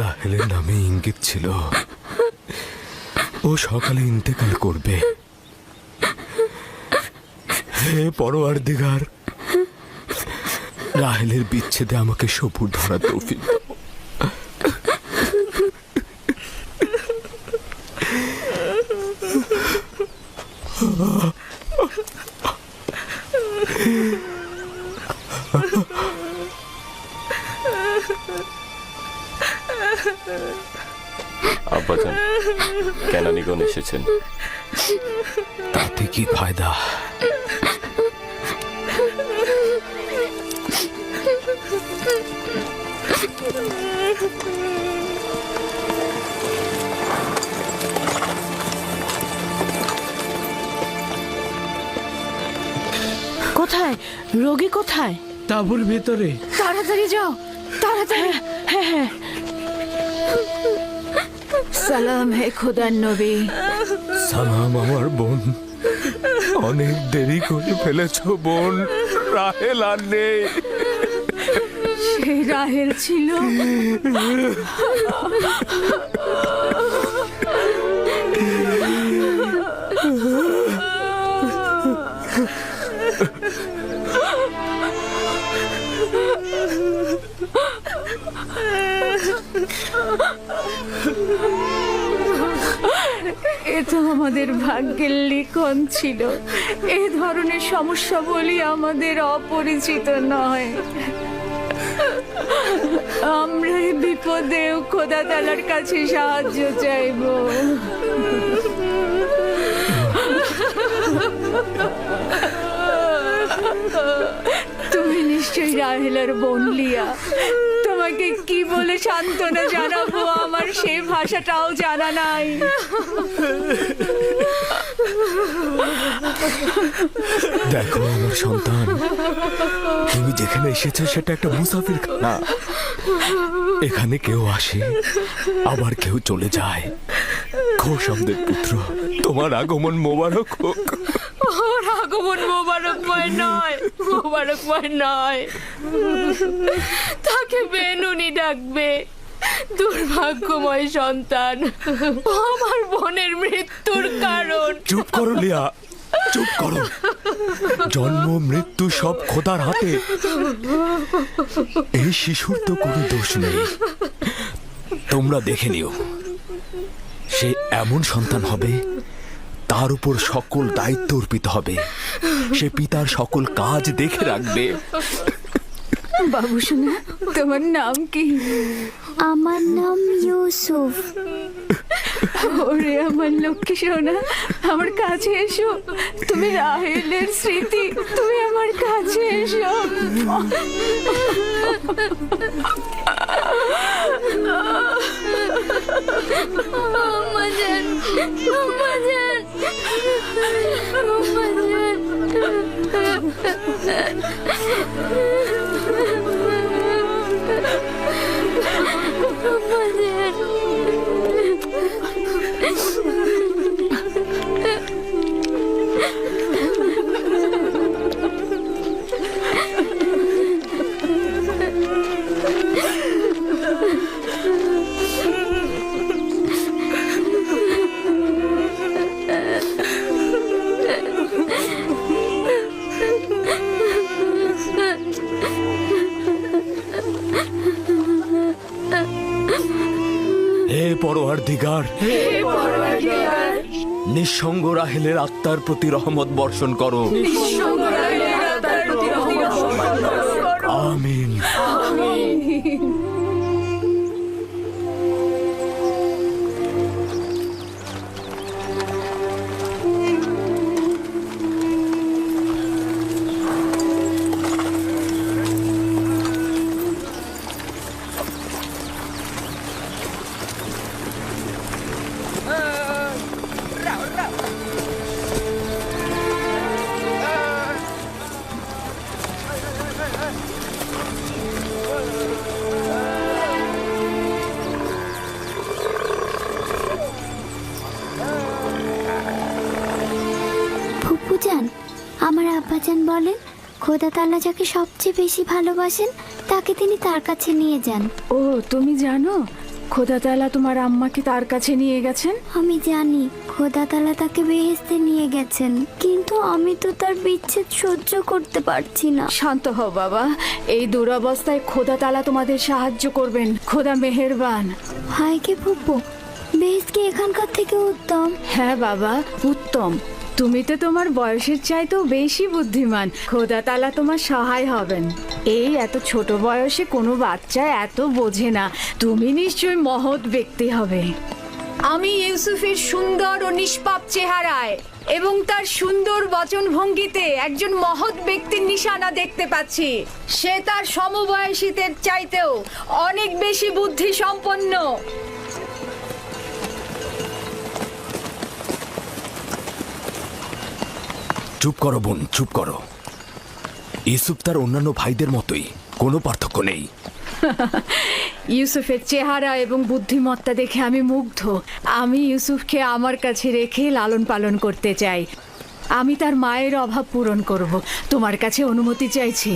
রাহেলের নামে ইঙ্গিত ছিল ও সকালে ইন্তেকাল করবে। হে পরওয়ারদিগার, রাহেলের বিচ্ছেদে আমাকে সপুর ধরা তৌফিক দাও। আব্বাজান, কেনানিগণ এসেছেন। তাতে কি ফায়দা? কোথায় রোগী? কোথায়? তাঁবুর ভেতরে। তাড়াতাড়ি যাও, তাড়াতাড়ি। হ্যাঁ হ্যাঁ। সালাম হে খোদার নবী। সালাম আমার বোন। অনেক দেরি করে ফেলেছ বোন, রাহেল আর নেই। সেই রাহেল ছিল। এ তো আমাদের ভাগ্যের লিখন ছিল। এ ধরনের সমস্যা বলি আমাদের অপরিচিত নয়। আমরা এই বিপদেও খোদা তাআলার কাছে সাহায্য চাইব। তুমি নিশ্চয়ই রাহেলার বোন লিয়া। তোমাকে কি বলে সান্ত্বনা জানাবো, আমার সেই ভাষাটাও জানা নাই। দেখো আমার সন্তান, তুমি যেখানে এসেছো সেটা একটা মুসাফির খানা। এখানে কেউ আসে আবার কেউ চলে যায়। খোশামদের পুত্র, তোমার আগমন মোবারক হোক। ওর আগমন মোবারকময় নয়, মোবারকময় নয়। তাকে বেনুনি ডাকবে। দুর্ভাগ্যময় সন্তান, আমার বোনের মৃত্যুর কারণ। চুপ করো লিয়া, চুপ করো। জন্ম মৃত্যু সব খোদার হাতে। এই শিশুর তো কোনো দোষ নেই। তোমরা দেখে নিও, সে এমন সন্তান হবে তার উপর সকল দায়িত্ব অর্পিত হবে। সে পিতার সকল কাজ দেখে রাখবে। বাবু শোনা, তোমার নাম কি? আমার নাম ইউসুফ। ওরে আমার লক্ষ্মী সোনা, আমার কাছে এসো। তুমি রাহেলের স্মৃতি, তুমি আমার কাছে এসো। আমাজান, আমাজান, হে পরওয়ারদিগার, নিঃসঙ্গ রাহেলের আত্মার প্রতি রহমত বর্ষণ করো। আমিন। আব্বাজান, আমার আব্বাজান বলেন খোদা তাআলা যাকে সবচেয়ে বেশি ভালোবাসেন তাকে তিনি তার কাছে নিয়ে যান। ও, তুমি জানো খোদা তাআলা তোমার আম্মাকে তার কাছে নিয়ে গেছেন? আমি জানি খোদা তাআলা তাকে বেহেশতে নিয়ে গেছেন, কিন্তু আমি তো তার বিচ্ছেদ সহ্য করতে পারছি না। শান্ত হও বাবা, এই দুরবস্থায় খোদা তাআলা তোমাদের সাহায্য করবেন। খোদা মেহেরবান। হায় কে ফুপু, বেহেশত কি এখানকার থেকে উত্তম? হ্যাঁ বাবা, উত্তম। তুমি তো তোমার বয়সের চাইতেও বেশি বুদ্ধিমান। খোদা তাআলা তোমার সহায় হবেন। এই এত ছোট বয়সে কোনো বাচ্চা এত বোঝে না। তুমি নিশ্চয়ই মহৎ ব্যক্তি হবে। আমি ইউসুফের সুন্দর ও নিষ্পাপ চেহারায় এবং তার সুন্দর বচনভঙ্গিতে একজন মহৎ ব্যক্তির নিশানা দেখতে পাচ্ছি। সে তার সমবয়সীদের চাইতেও অনেক বেশি বুদ্ধি সম্পন্ন। চুপ করো বোন, চুপ করো। ইউসুফ তার অন্যান্য ভাইদের মতোই, কোনো পার্থক্য নেই। ইউসুফের চেহারা এবং বুদ্ধিমত্তা দেখে আমি মুগ্ধ। আমি ইউসুফকে আমার কাছে রেখে লালন পালন করতে চাই। আমি তার মায়ের অভাব পূরণ করব। তোমার কাছে অনুমতি চাইছি।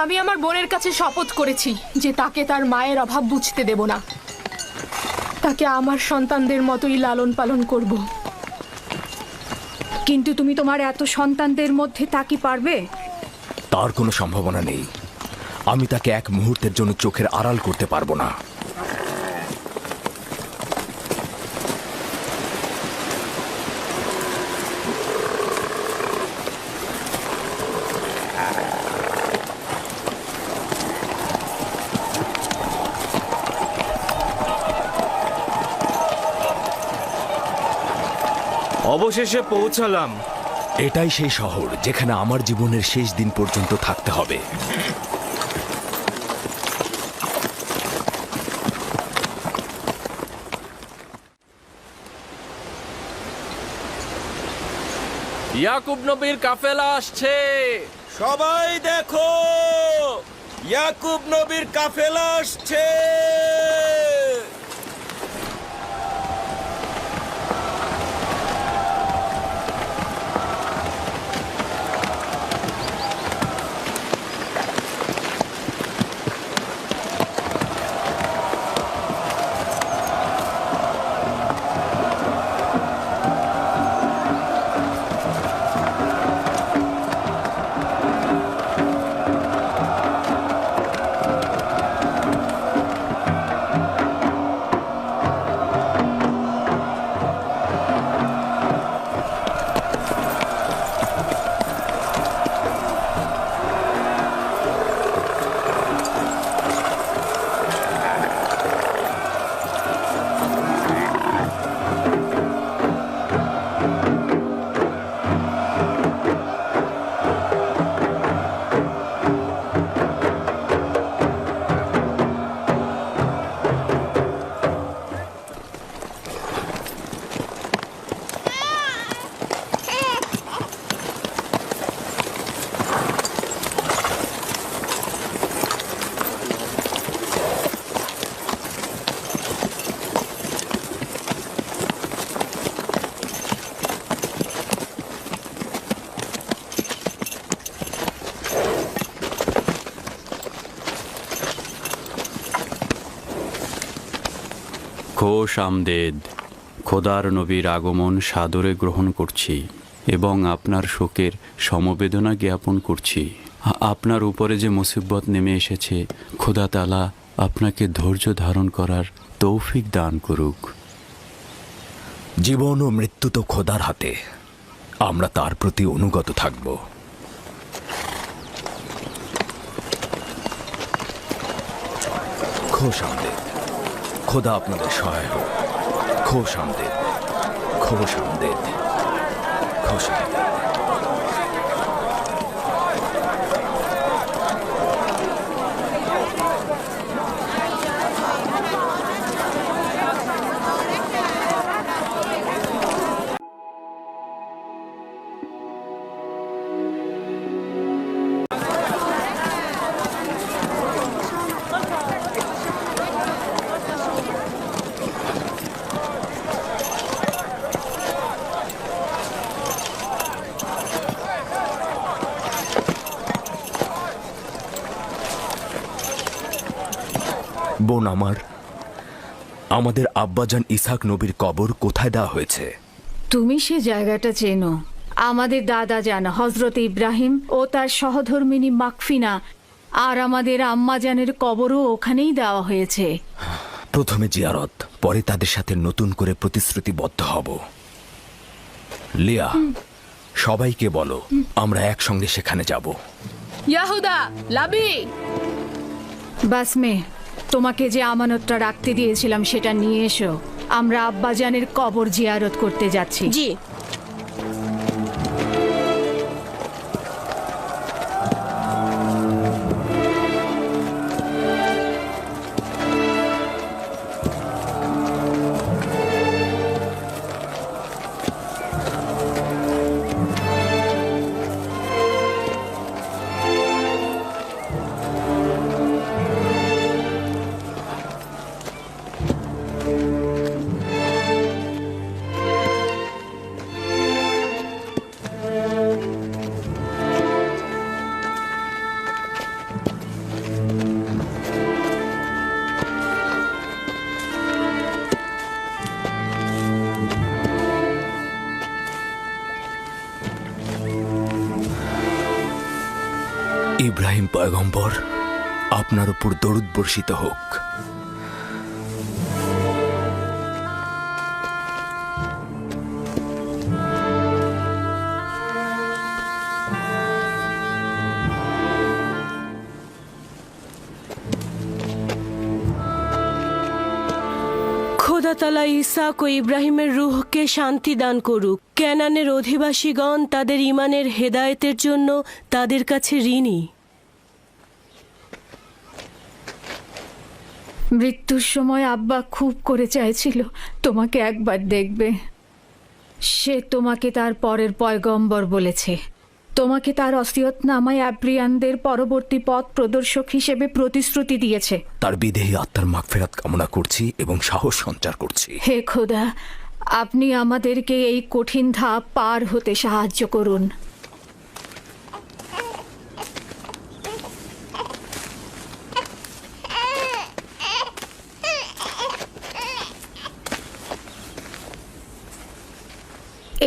আমি আমার বোনের কাছে শপথ করেছি যে তাকে তার মায়ের অভাব বুঝতে দেব না। তাকে আমার সন্তানদের মতোই লালন পালন করব। কিন্তু তুমি তোমার এত সন্তানদের মধ্যে তা কি পারবে? তার কোনো সম্ভাবনা নেই। আমি তাকে এক মুহূর্তের জন্য চোখের আড়াল করতে পারবো না। অবশেষে পৌঁছালাম। এটাই সেই শহর যেখানে আমার জীবনের শেষ দিন পর্যন্ত থাকতে হবে। ইয়াকুব নবীর কাফেলা আসছে। সবাই দেখো, ইয়াকুব নবীর কাফেলা আসছে। খোশ আমদেদ। খোদার নবীর আগমন সাদরে গ্রহণ করছি এবং আপনার শোকের সমবেদনা জ্ঞাপন করছি। আপনার উপরে যে মুসিবত নেমে এসেছে, খোদা তাআলা আপনাকে ধৈর্য ধারণ করার তৌফিক দান করুক। জীবন ও মৃত্যু তো খোদার হাতে, আমরা তার প্রতি অনুগত থাকব। খোশ আমদেদ। খোদা আপনাদের সহায় হোক। খোশ আমদেদ, খোশ আমদেদ, খোশ আমদেদ। বোন আমার, আমাদের আব্বাজান ইসাক নবীর কবর কোথায় দেওয়া হয়েছে? তুমি সে জায়গাটা চেনো। আমাদের দাদা জান হজরত ইব্রাহিম ও তার সহধর্মিনী মাকফিনা আর আমাদের আম্মাজানের কবরও ওখানেই দেওয়া হয়েছে। প্রথমে জিয়ারত, পরে তাদের সাথে নতুন করে প্রতিশ্রুতিবদ্ধ হব। লিয়া, সবাইকে বলো আমরা একসঙ্গে সেখানে যাব। ইয়াহুদা, লাবি, বাসমে, তোমাকে যে আমানতটা রাখতে দিয়েছিলাম সেটা নিয়ে এসো। আমরা আব্বাজানের কবর জিয়ারত করতে যাচ্ছি। জি। ইব্রাহিম পয়গম্বর, আপনার উপর দরুদ বর্ষিত হোক। খোদা তাআলা ইসাক ও ইব্রাহিমের রূহকে শান্তি দান করুক। ক্যানানের অধিবাসীগণ তাদের ঈমানের হেদায়েতের জন্য তাদের কাছে ঋণী। মৃত্যুর সময় আব্বা খুব করে চাইছিল তোমাকে একবার দেখবে। সে তোমাকে তার পরের পয়গম্বর বলেছে। তোমাকে তার ওসিয়তনামায় আব্রিয়ানদের পরবর্তী পথ প্রদর্শক হিসেবে প্রতিশ্রুতি দিয়েছে। তার বিদেহী আত্মার মাগফিরাত কামনা করছি এবং সাহস সঞ্চার করছি। হে খোদা, আপনি আমাদেরকে এই কঠিন ধাপ পার হতে সাহায্য করুন।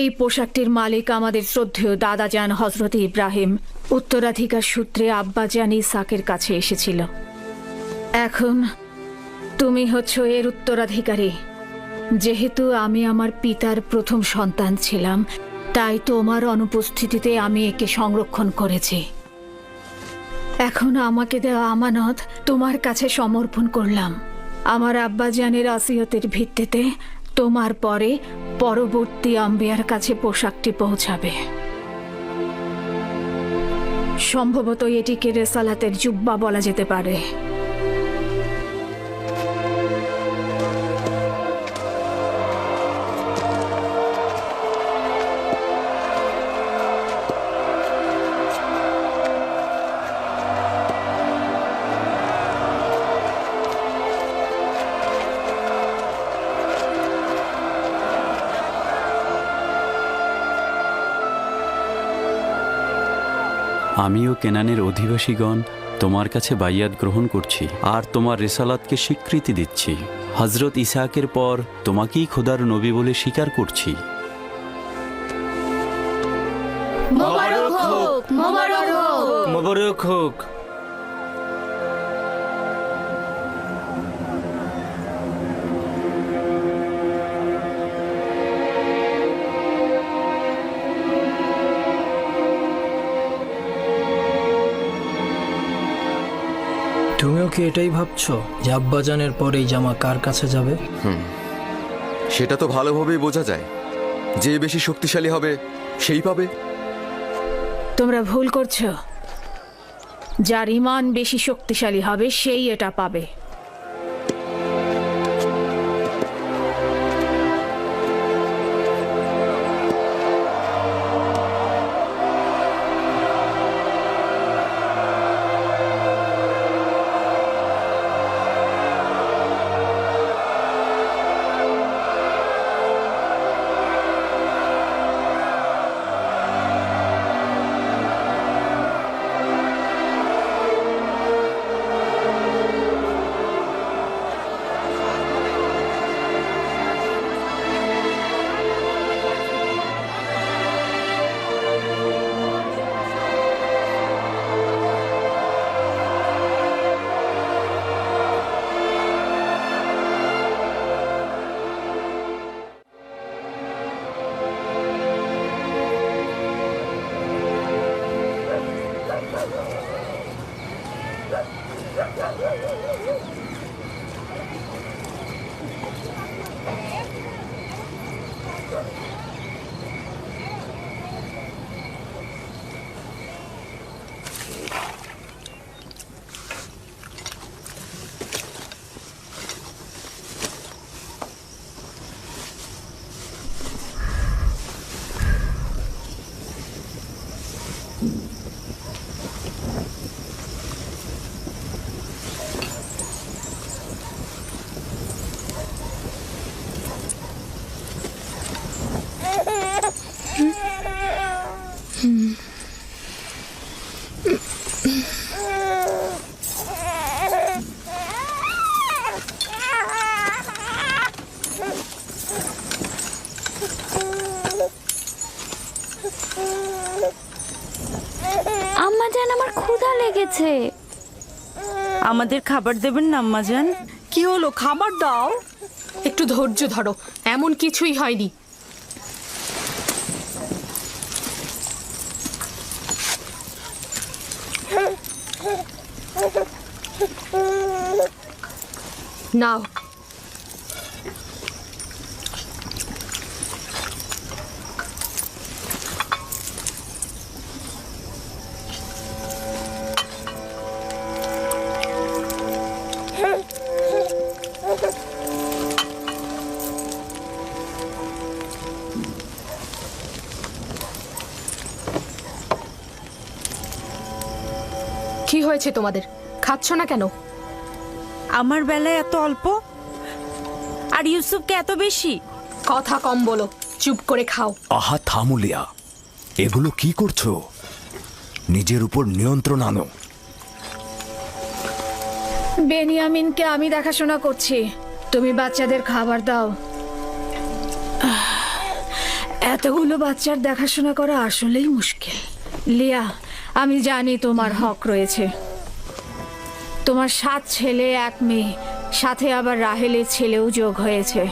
এই পোশাকটির মালিক আমাদের শ্রদ্ধেয় দাদাজান হজরত ইব্রাহিম। উত্তরাধিকার সূত্রে আব্বাজান ইসাকের কাছে এসেছিল। এখন তুমি হচ্ছ এর উত্তরাধিকারী। যেহেতু আমি আমার পিতার প্রথম সন্তান ছিলাম, তাই তোমার অনুপস্থিতিতে আমি একে সংরক্ষণ করেছি। এখন আমাকে দেওয়া আমানত তোমার কাছে সমর্পণ করলাম। আমার আব্বাজানের ওসিয়তের ভিত্তিতে তোমার পরে পরবর্তী আম্বিয়ার কাছে পোশাকটি পৌঁছাবে। সম্ভবত এটিকে রেসালাতের জুব্বা বলা যেতে পারে। আমিও কেনানের অধিবাসীগণ তোমার কাছে বাইয়াত গ্রহণ করছি আর তোমার রেসালাতকে স্বীকৃতি দিচ্ছি। হজরত ইসাকের পর তোমাকেই খোদার নবী বলে স্বীকার করছি। মোবারক হোক, মোবারক হোক। মোবারক হোক। তুমিও কি এটাই ভাবছো যে আব্বাজানের পর এই জামা কার কাছে যাবে? সেটা তো ভালোভাবেই বোঝা যায়। যে বেশি শক্তিশালী হবে সেই পাবে। তোমরা ভুল করছো। যার ঈমান বেশি শক্তিশালী হবে সেই এটা পাবে। আম্মা জান, আমার ক্ষুধা লেগেছে। আমাদের খাবার দেবেন না আম্মাজান? কি হলো, খাবার দাও। একটু ধৈর্য ধরো, এমন কিছুই হয়নি। নাও। কি হয়েছে তোমাদের? খাচ্ছ না কেন? আমার বেলায় এত অল্প, আর ইউসুফকে এত বেশি। কথা কম বলো, চুপ করে খাও। আহা থামো লিয়া, এগুলো কি করছো? নিজের উপর নিয়ন্ত্রণ আনো। বেনিয়ামিনকে আমি দেখাশোনা করছি, তুমি বাচ্চাদের খাবার দাও। এতগুলো বাচ্চার দেখাশোনা করা আসলেই মুশকিল। লিয়া, আমি জানি তোমার হক রয়েছে। তোমার 7 ছেলে 1 মেয়ে, সাথে আবার রাহেলের ছেলেও যোগ হয়েছে।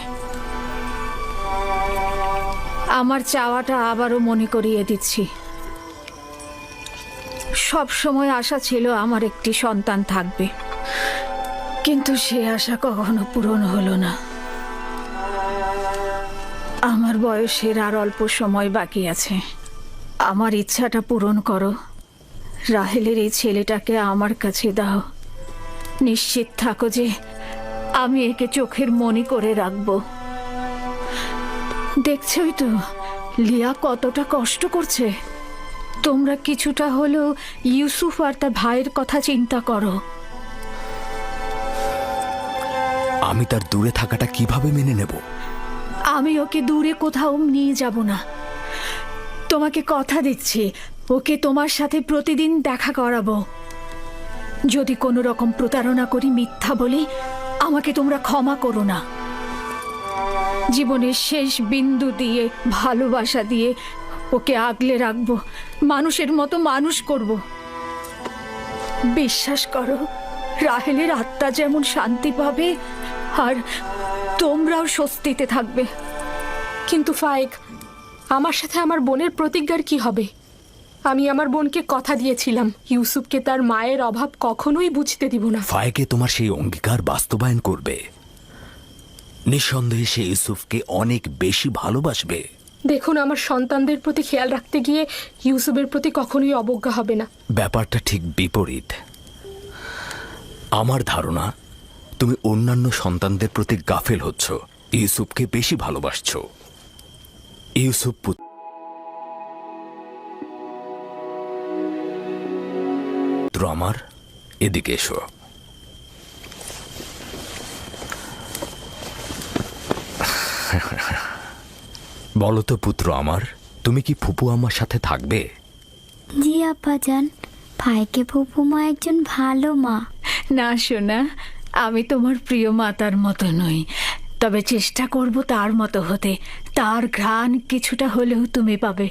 আমার চাওয়াটা আবারও মনে করিয়ে দিচ্ছি। সব সময় আশা ছিল আমার একটি সন্তান থাকবে, কিন্তু সে আশা কখনো পূরণ হলো না। আমার বয়সের আর অল্প সময় বাকি আছে। আমার ইচ্ছাটা পূরণ করো। রাহেলের এই ছেলেটাকে আমার কাছে দাও। নিশ্চিত থাকো যে আমি একে চোখের মনি করে রাখবো। দেখছই তো লিয়া কতটা কষ্ট করছে। তোমরা কিছুটা হলেও ইউসুফ আর তার ভাইয়ের কথা চিন্তা করো। আমি তার দূরে থাকাটা কিভাবে মেনে নেব? আমি ওকে দূরে কোথাও নিয়ে যাব না। তোমাকে কথা দিচ্ছি, ওকে তোমার সাথে প্রতিদিন দেখা করাবো। যদি কোনো রকম প্রতারণা করি, মিথ্যা বলি, আমাকে তোমরা ক্ষমা করো না। জীবনের শেষ বিন্দু দিয়ে, ভালোবাসা দিয়ে ওকে আগলে রাখবো, মানুষের মতো মানুষ করব। বিশ্বাস করো, রাহেলের আত্মা যেমন শান্তি পাবে, আর তোমরাও স্বস্তিতে থাকবে। কিন্তু ফায়েক, আমার সাথে আমার বোনের প্রতিজ্ঞার কি হবে? আমি আমার বোনকে কথা দিয়েছিলাম, ইউসুফকে তার মায়ের অভাব কখনোই বুঝতে দিব না। ফায়েকে তোমার সেই অঙ্গীকার বাস্তবায়ন করবে। নিঃসন্দেহে সে ইউসুফকে অনেক বেশি ভালোবাসবে। দেখুন, আমার সন্তানদের প্রতি খেয়াল রাখতে গিয়ে ইউসুফের প্রতি কখনোই অবজ্ঞা হবে না। ব্যাপারটা ঠিক বিপরীত। আমার ধারণা তুমি অন্যান্য সন্তানদের প্রতি গাফেল হচ্ছ, ইউসুফকে বেশি ভালোবাসছ। ইউসুফ পুত্র আমার, এদিকে এসো। বলো তো পুত্র আমার, তুমি কি ফুপু আমার সাথে থাকবে? জি আব্বাজান, ভাইকে ফুপুমা একজন ভালো মা। না সোনা, আমি তোমার প্রিয় মাতার মতো নই, তবে চেষ্টা করব তার মতো হতে। তার ঘ্রাণ কিছুটা হলেও তুমি পাবে।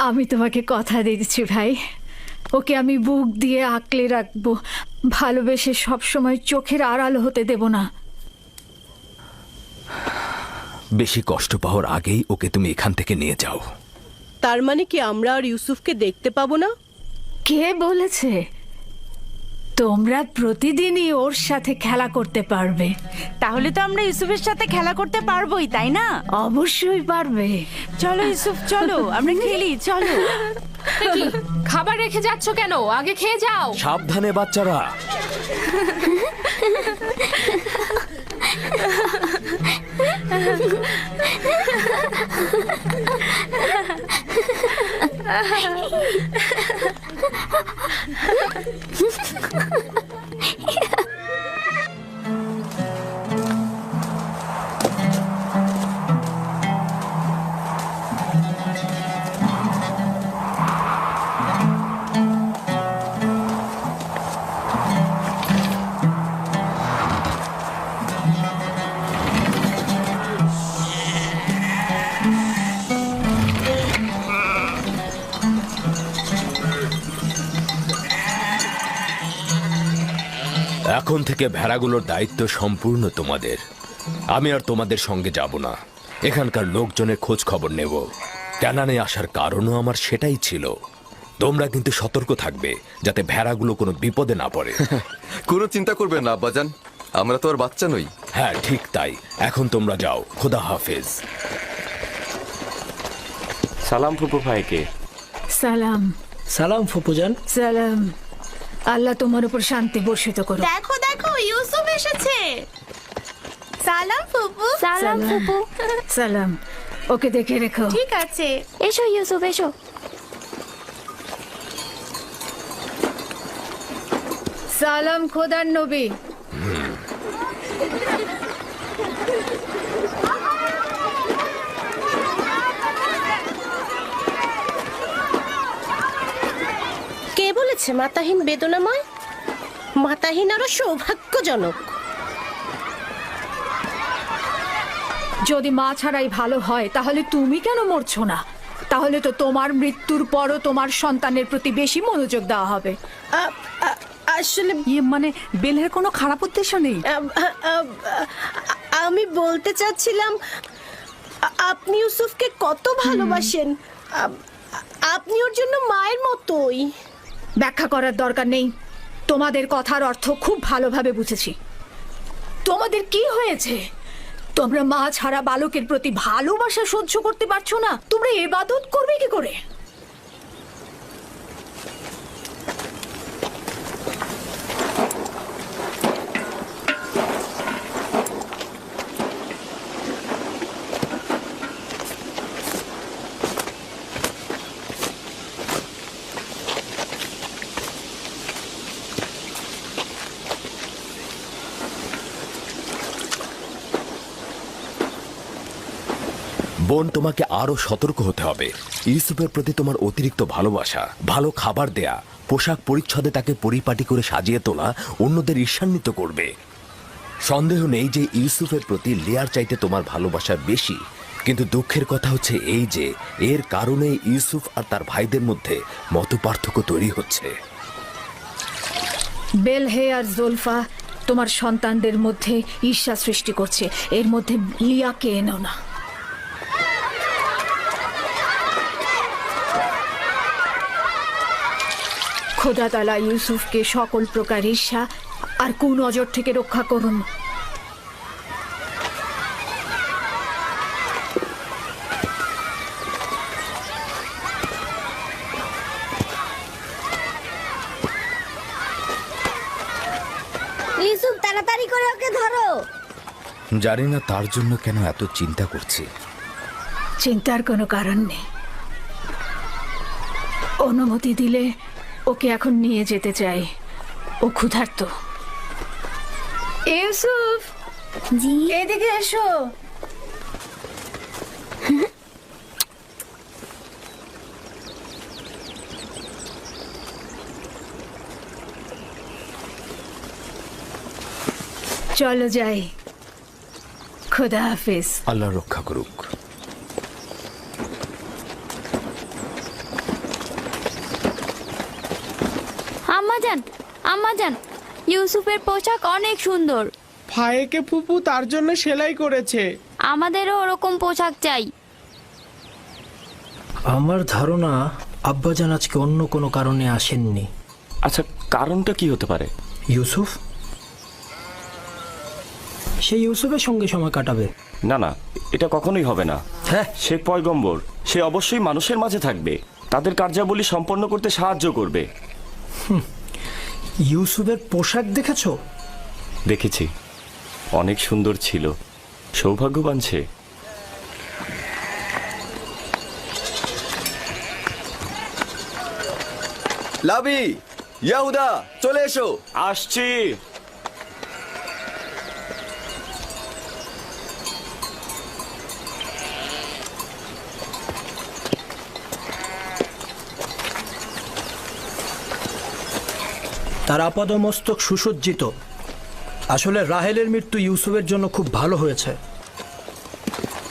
আমি তোমাকে কথা দিচ্ছি ভাই, ওকে আমি বুক দিয়ে আঁকলে রাখবো, ভালোবেসে সবসময় চোখের আড়াল হতে দেব না। বেশি কষ্ট পাওয়ার আগেই ওকে তুমি এখান থেকে নিয়ে যাও। তার মানে কি আমরা আর ইউসুফকে দেখতে পাবো না? কে বলেছে? তোমরা প্রতিদিনই ওর সাথে খেলা করতে পারবে। তাহলে তো আমরা ইউসুফের সাথে খেলা করতে পারবোই, তাই না? অবশ্যই পারবে। চলো ইউসুফ, চলো আমরা খেলি, চলো। কি খাবার রেখে যাচ্ছ কেন? আগে খেয়ে যাও। সাবধানে বাচ্চারা। এখন থেকে ভেড়াগুলোর দায়িত্ব সম্পূর্ণ তোমাদের। আমি আর তোমাদের সঙ্গে যাব না, এখানকার লোকজনের খোঁজ খবর নেব। কানানে আসার কারণও আমার সেটাই ছিল। তোমরা কিন্তু সতর্ক থাকবে যাতে ভেড়াগুলো কোনো বিপদে না পড়ে। কোনো চিন্তা করবেন না আব্বাজান, আমরা তো আর বাচ্চা নই। হ্যাঁ ঠিক তাই, এখন তোমরা যাও। খোদা হাফেজ। সালাম ফুপু ভাইকে। সালাম। সালাম ফুপুজান। সালাম। আল্লাহ তোমার উপর শান্তি বর্ষিত করো। দেখো দেখো ইউসুফ এসেছে। সালাম ফুপু। সালাম ফুপু। সালাম। ওকে দেখে রেখো। ঠিক আছে। এসো ইউসুফ এসো। সালাম খোদার নবী। কে বলেছে মাতাহীন বেদনাময়? মাতাহীন আরো সৌভাগ্যজনক। যদি মা ছাড়াই ভালো হয় তাহলে তুমি কেন মরছো না? তাহলে তো তোমার মৃত্যুর পরও তোমার সন্তানের প্রতি বেশি মনোযোগ দেওয়া হবে। আসলে মানে বেলের কোনো খারাপ উদ্দেশ্য নেই। আমি বলতে চাচ্ছিলাম আপনি ইউসুফকে কত ভালোবাসেন। আপনি ওর জন্য মায়ের মতোই। ব্যাখ্যা করার দরকার নেই, তোমাদের কথার অর্থ খুব ভালোভাবে বুঝেছি। তোমাদের কি হয়েছে? তোমরা মা ছাড়া বালকের প্রতি ভালোবাসা সহ্য করতে পারছো না? তোমরা ইবাদত করবে কি করে? বোন, তোমাকে আরো সতর্ক হতে হবে। ইউসুফের প্রতি তোমার অতিরিক্ত ভালোবাসা, ভালো খাবার দেয়া, পোশাক পরিচ্ছদে তাকে পরিপাটি করে সাজিয়ে তোলা অন্যদের ঈর্ষান্বিত করবে। সন্দেহ নেই যে ইউসুফের প্রতি লিয়ার চাইতে তোমার ভালোবাসা বেশি। কিন্তু দুঃখের কথা হচ্ছে এই যে এর কারণে ইউসুফ আর তার ভাইদের মধ্যে মতপার্থক্য তৈরি হচ্ছে। বেলহে আর জোলফা তোমার সন্তানদের মধ্যে ঈর্ষা সৃষ্টি করছে। এর মধ্যে লিয়াকে এনো না। খোদা তাআলা ইউসুফকে সকল প্রকার ঈর্ষা আর কুনজর থেকে রক্ষা করুন। ইউসুফ তাড়াতাড়ি করে ওকে ধরো। জানি না তার জন্য কেন এত চিন্তা করছি। চিন্তার কোনো কারণ নেই। অনুমতি দিলে ওকে এখন নিয়ে যেতে চাই। ও ক্ষুধার্ত। ইউসুফ, জি এদিকে এসো। চলো যাই। খোদা হাফেজ। আল্লাহ রক্ষা করুক। আম্মাজান, আম্মাজান, ইউসুফের পোশাক অনেক সুন্দর। ভাইকে ফুপু তার জন্য সেলাই করেছে। আমাদেরও ওরকম পোশাক চাই। আমার ধারণা আব্বাজান আজকে অন্য কোনো কারণে আসেননি। আচ্ছা, কারণটা কি হতে পারে? ইউসুফ, সে ইউসুফের সঙ্গে সময় কাটাবে। না না, এটা কখনোই হবে না। হ্যাঁ, সে পয়গম্বর, সে অবশ্যই মানুষের মাঝে থাকবে, তাদের কার্যাবলী সম্পন্ন করতে সাহায্য করবে। ইউসুফের পোশাক দেখেছো? দেখেছি, অনেক সুন্দর ছিল। সৌভাগ্যবান সে। লাবি, ইয়াহুদা, চলে এসো। আসছি। তার আপাদমস্তক সুসজ্জিত। আসলে রাহেলের মৃত্যু ইউসুফের জন্য খুব ভালো হয়েছে।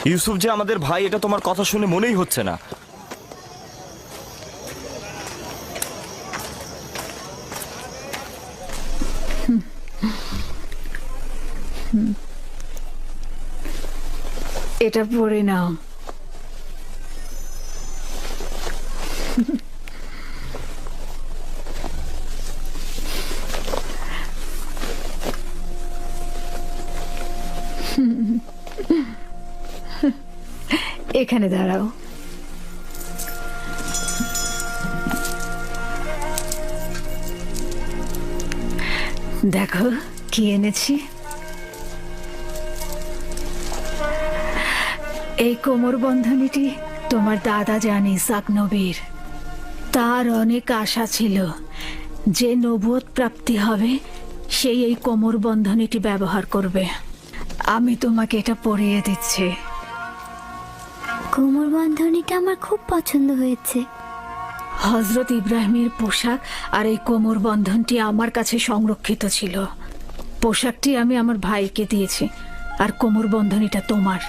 ইউসুফ যে আমাদের ভাই, এটা তোমার কথা শুনে মনেই হচ্ছে না। এটা পরে নাও। এখানে দাঁড়াও। দেখো কি এনেছি। এই কোমর বন্ধনীটি তোমার দাদা জান ইসাক নবীর। তার অনেক আশা ছিল যে নবুয়ত প্রাপ্তি হবে সেই এই কোমর বন্ধনীটি ব্যবহার করবে। আমি তোমাকে এটা পরিয়ে দিচ্ছি। কোমর বন্ধনীটা আমার খুব পছন্দ হয়েছে। হজরত ইব্রাহিমের পোশাক আর এই কোমর বন্ধনটি আমার কাছে সংরক্ষিত ছিল। পোশাকটি আমি আমার ভাইকে দিয়েছি আর কোমর বন্ধনীটা তোমার।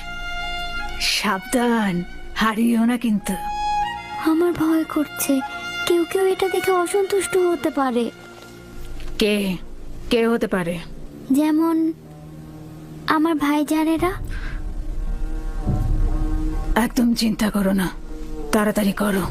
সাবধান, হারিও না কিন্তু। আমার ভয় করছে, কেউ কেউ এটা দেখে অসন্তুষ্ট হতে পারে। কে কে হতে পারে? যেমন আমার ভাইজানেরা। একদম চিন্তা করো না, তাড়াতাড়ি করো।